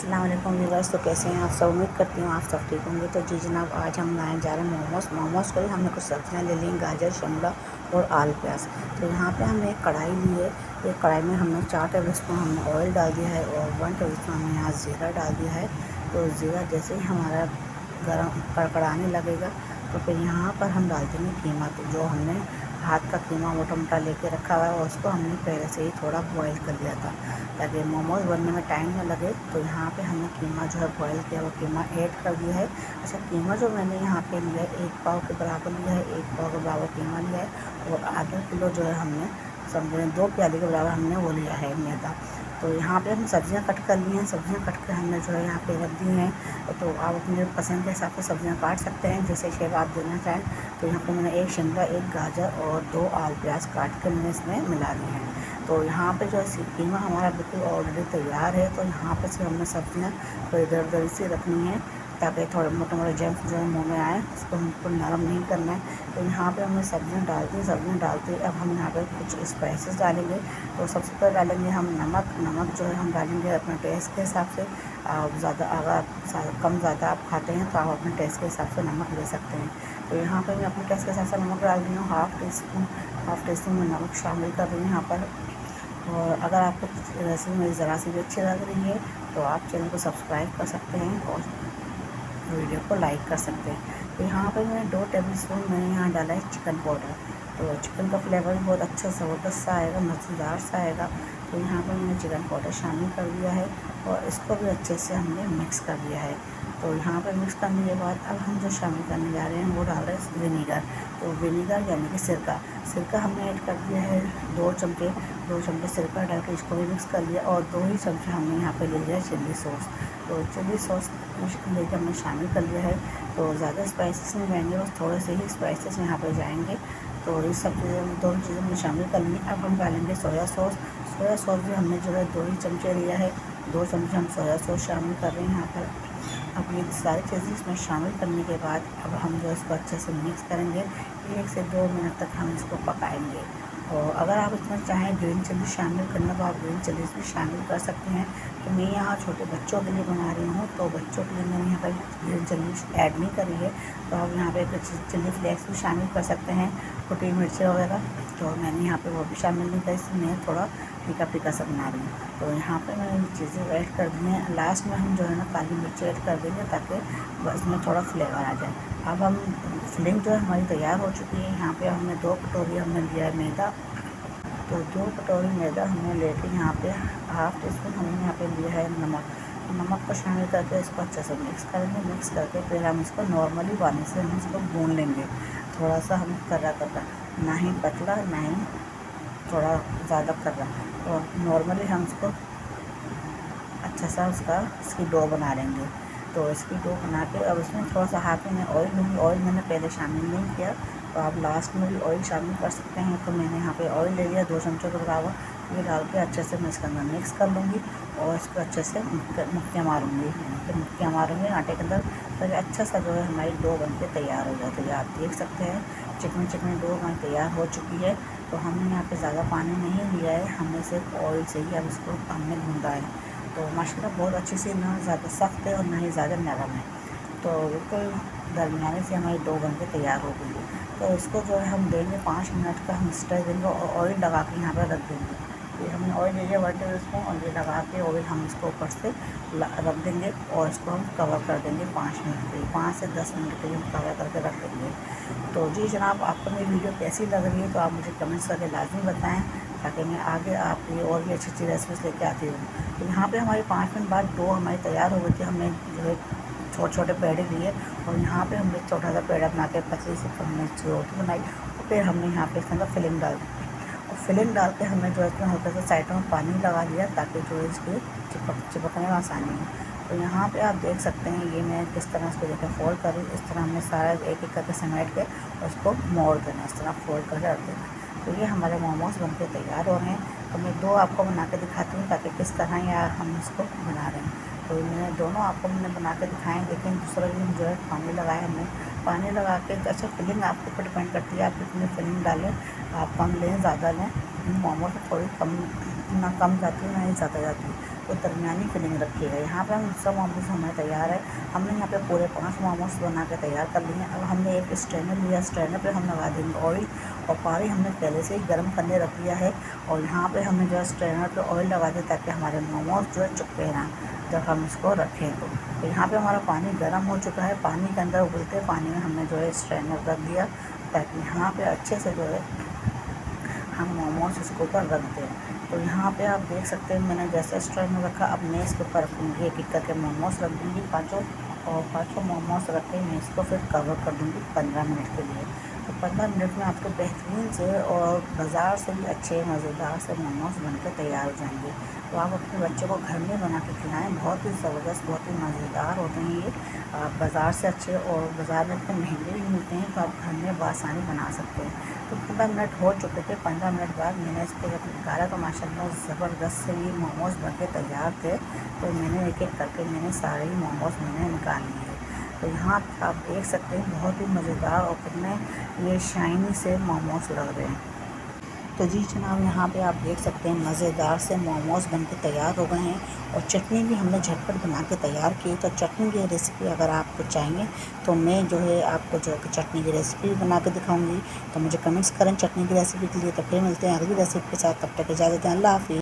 अस्सलाम वालेकुम व्यूअर्स। तो कैसे हैं आप सब? उम्मीद करती हूँ आप सब ठीक होंगे। तो जी जनाब, आज हम बनाने जा रहे हैं मोमोज़ को ही हमने कुछ सब्जियाँ ले ली, गाजर, शिमला और आलू प्याज। तो यहाँ पे हमने एक कढ़ाई ली है। एक कढ़ाई में हमने 4 टेबल स्पून हमने ऑयल डाल दिया है और 1 टेबल स्पून हमने यहाँ ज़ीरा डाल दिया है। तो ज़ीरा जैसे ही हमारा गर्म कड़कड़ाने लगेगा तो फिर यहाँ पर हम डाल देंगे कीमा। तो जो हमने हाथ का कीमा मोटा मोटा लेके रखा हुआ है और उसको हमने पहले से ही थोड़ा बॉईल कर लिया था ताकि मोमोज़ बनने में टाइम न लगे। तो यहाँ पे हमने कीमा जो है बॉईल किया हुआ कीमा ऐड कर दिया है। अच्छा, कीमा जो मैंने यहाँ पे लिया है 1 पाव के बराबर लिया है, 1 पाव के बराबर कीमा लिया है और आधा किलो जो है हमने समझे 2 प्याली के बराबर हमने वो लिया है मैदा। तो यहाँ पे हम सब्जियाँ कट कर ली हैं। सब्जियाँ कट कर हमने जो है यहाँ पे रख दी हैं। तो आप अपने पसंद के हिसाब से सब्जियाँ काट सकते हैं जैसे शेप आप देना चाहें। तो यहाँ पे मैंने 1 शिमला, 1 गाजर और 2 आलू प्याज काट कर मैंने इसमें मिला दिए हैं। तो यहाँ पे जो है कीमा हमारा बिल्कुल ऑलरेडी तैयार है। तो यहाँ पे से हमने सब्जियाँ तो इधर उधर से रखनी है ताकि थोड़े मोटे मोटे जम्स जो है मुँह में आए, उसको हमको नरम नहीं करना है। तो यहाँ पे हमने सब्जियाँ डाल दी। सब्जियाँ डालते अब हम यहाँ पे कुछ स्पाइसेस डालेंगे। तो सबसे पहले डालेंगे हम नमक जो है हम डालेंगे अपने टेस्ट के हिसाब से। आप ज़्यादा अगर कम ज़्यादा आप खाते हैं तो आप अपने टेस्ट के हिसाब से नमक ले सकते हैं। तो यहाँ पर मैं अपने टेस्ट के हिसाब से नमक डाल रही हूँ। हाफ़ टी स्पून में नमक शामिल कर रही हूँ यहाँ पर। और अगर आपको रेसिपी मेरी ज़रा सी भी अच्छी लग रही है तो आप चैनल को सब्सक्राइब कर सकते हैं और वीडियो को लाइक कर सकते हैं। तो यहाँ पर मैंने 2 टेबल स्पून मैंने यहाँ डाला है चिकन पाउडर। तो चिकन का फ्लेवर भी बहुत अच्छा ज़बरदस्त सा आएगा, मज़ेदार सा आएगा। तो यहाँ पर मैंने चिकन पाउडर शामिल कर दिया है और इसको भी अच्छे से हमने मिक्स कर दिया है। तो यहाँ पर मिक्स करने के बाद अब हम जो शामिल करने जा रहे हैं वो डाल रहे हैं विनीगर। तो विनीगर यानी कि सिरका हमने ऐड कर दिया है 2 चमचे सिरका डाल के इसको भी मिक्स कर लिया और 2 ही चमचे हमने यहाँ पे ले लिया है चिल्ली सॉस। तो चिल्ली सॉस लेकर हमने शामिल कर लिया है। तो ज़्यादा स्पाइसेस नहीं जाएंगे, बस थोड़े से ही स्पाइसेस यहाँ पे जाएंगे। तो इस सब चीज़ें दोनों चीज़ें हमने शामिल कर ली। अब हम डालेंगे सोया सॉस भी हमने जो है 2 ही चमचे लिया है। 2 चमचे हम सोया सॉस शामिल कर रहे हैं यहाँ पर। अब ये सारी चीज़ें इसमें शामिल करने के बाद अब हम जो इसको अच्छे से मिक्स करेंगे। 1 से 2 मिनट तक हम इसको पकाएंगे। और अगर आप इसमें चाहें ग्रीन चिल्ली शामिल करना तो आप ग्रीन चिल्लीज भी शामिल कर सकते हैं। तो मैं यहाँ छोटे बच्चों के लिए बना रही हूँ तो बच्चों के लिए मैंने यहाँ पर ग्रीन चिल्ली ऐड नहीं करी है। तो आप यहाँ पे चिल्ली फ्लेक्स भी शामिल कर सकते हैं, छोटी मिर्ची वगैरह। तो मैंने यहाँ पे वो भी शामिल नहीं किया, इसलिए मैं थोड़ा फीका सा बना रही हूँ। तो यहाँ पे मैंने ये चीज़ें ऐड कर दी हैं। लास्ट में हम जो है ना काली मिर्ची ऐड कर देंगे ताकि इसमें थोड़ा फ्लेवर आ जाए। अब हम फिलिंग जो है हमारी तैयार हो चुकी है। यहाँ पे हमने 2 कटोरी हमने लिया है मैदा। तो 2 कटोरी मैदा हमने लेके यहाँ पे हाफ़ टी स्पून हमने यहाँ पे लिया है नमक को शामिल करके इसको अच्छे से मिक्स करेंगे। मिक्स करके फिर हम इसको नॉर्मली पानी से हम इसको भून लेंगे। थोड़ा सा हम कर्रा ना ही पतला ना ही थोड़ा ज़्यादा कर्रा। तो नॉर्मली हम इसको अच्छा सा इसकी डो बना लेंगे। तो इसकी डो बना के अब इसमें थोड़ा सा हाथ में ऑयल लूँगी। ऑयल मैंने पहले शामिल नहीं किया, तो आप लास्ट में भी ऑयल शामिल कर सकते हैं। तो मैंने यहाँ पे ऑयल ले लिया 2 चमचों के बराबर। ये डाल के अच्छे से मैं इसके अंदर मिक्स कर लूँगी और इसको अच्छे से मुक्कियाँ मारूँगी। तो मुक्कियाँ मारूँगी आटे के अंदर ताकि अच्छा सा जो है हमारी डो बन के तैयार हो जाए। तो ये आप देख सकते हैं चिकनी डो हमारी तैयार हो चुकी है। तो हमने यहाँ पे ज़्यादा पानी नहीं लिया है, हमने सिर्फ ऑयल से ही अब इसको हमने गूँधा है। तो माशाल्लाह बहुत अच्छी सी, ना ज़्यादा सख्त है और ना ही ज़्यादा नरम है। तो बिल्कुल दरमियाने से हमारी डो बन के तैयार हो गई है। तो इसको जो है हम देंगे 5 मिनट का हम स्टर देंगे और ऑयल लगा के यहाँ पर रख देंगे। ये हमने ऑयल ले लिया 1 टेबल स्पून और ये लगा के ऑयल हम इसको ऊपर से रख देंगे और इसको हम कवर कर देंगे 5 मिनट के लिए। 5 से 10 मिनट के लिए हम कवर करके रख देंगे। तो जी जनाब, आपको मेरी वीडियो कैसी लग रही है तो आप मुझे कमेंट्स करके लाजमी बताएं ताकि मैं आगे आपके लिए और भी अच्छी अच्छी रेसिपीज़ लेके आती हूँ। तो यहाँ पे हमारी 5 मिनट बाद डो हमारी तैयार हो गई थी। हमने जो है छोटे छोटे पेड़े लिए और यहाँ पे हमने छोटा सा पेड़ा बना के पतली से हमने रोटी बनाई और फिर हमने यहाँ पे इसके अंदर फिलिंग डाल दी। और फिलिंग डाल के हमने जो है इसमें हल्का सा साइडों में पानी लगा लिया ताकि जो है इसके चिपकने में आसानी हो। तो यहाँ पे आप देख सकते हैं ये मैं किस तरह इसको देखकर फोल्ड कर रही हूँ। इस तरह हमने सारा एक एक करके समेट के और इसको मोड़ देना, इस तरह फोल्ड करके रख देना। तो ये हमारे मोमोज़ बनके तैयार हो रहे हैं। तो मैं 2 आपको बना के दिखाती हूँ ताकि किस तरह या हम इसको बना रहे हैं। तो मैंने दोनों आपको बना के दिखाएँ, लेकिन दूसरा भी जो है पानी लगाया हमने। पानी लगा के अच्छा फिलिंग आपके ऊपर डिपेंड करती है आप कितनी फिलिंग डालें, आप कम लें ज़्यादा लें। मोमोज थोड़ी कम ना कम जाती है ना ही ज़्यादा जाती है। तो दरमियानी फिलिंग रखिएगा। यहाँ पे हम सब मोमोज हमारे तैयार है। हमने यहाँ पे पूरे 5 मोमोज बना के तैयार कर लिए हैं। अब हमने एक स्ट्रेनर लिया, स्ट्रेनर पे हम लगा देंगे ऑयल, और पानी हमने पहले से ही गर्म करने रख दिया है। और यहाँ पे हमने जो है स्ट्रेनर पे ऑयल लगा दिया ताकि हमारे मोमोज जो है चिपके ना जब हम इसको रखें तो यहाँ पे हमारा पानी गर्म हो चुका है। पानी के अंदर उबलते पानी में हमने जो है स्ट्रेनर रख दिया ताकि यहाँ पे अच्छे से जो है हम मोमोज इसके ऊपर रख दें। तो यहाँ पे आप देख सकते हैं मैंने जैसे स्ट्रेनर रखा, अब मैं इसके ऊपर रखूँगी एक एक करके मोमोज रख दूँगी पाँचों, और पाँचों मोमोज रख के मैं इसको फिर कवर कर दूँगी 15 मिनट के लिए। तो 15 मिनट में आपके बेहतरीन से और बाज़ार से भी अच्छे मज़ेदार से मोमोज बनकर तैयार हो जाएंगे। तो आप अपने बच्चों को घर में बना के खिलाएँ, बहुत ही ज़बरदस्त, बहुत ही मज़ेदार होते हैं ये। बाज़ार से अच्छे, और बाज़ार में इतने महंगे भी मिलते हैं, तो आप घर में बआसानी बना सकते हैं। तो 15 मिनट हो चुके थे। 15 मिनट बाद मैंने इसको जब निकाला तो माशाल्लाह ज़बरदस्त से ये मोमोज़ बनके तैयार थे। तो मैंने एक एक करके मैंने सारे ही मोमोज़ मैंने निकाल लिए। तो यहाँ आप देख सकते हैं बहुत ही मज़ेदार और कितने ये शाइनी से मोमोज़ लग रहे हैं। तो जी जनाब, यहाँ पे आप देख सकते हैं मज़ेदार से मोमोज़ बनके तैयार हो गए हैं, और चटनी भी हमने झटपट बना के तैयार की। तो चटनी की रेसिपी अगर आपको चाहिए तो मैं जो है आपको जो है चटनी की रेसिपी बना के दिखाऊंगी। तो मुझे कमेंट्स करें चटनी की रेसिपी के लिए। तो फिर मिलते हैं अगली रेसिपी के साथ, तब तक इजाज़त दें, अल्लाह हाफ़िज़।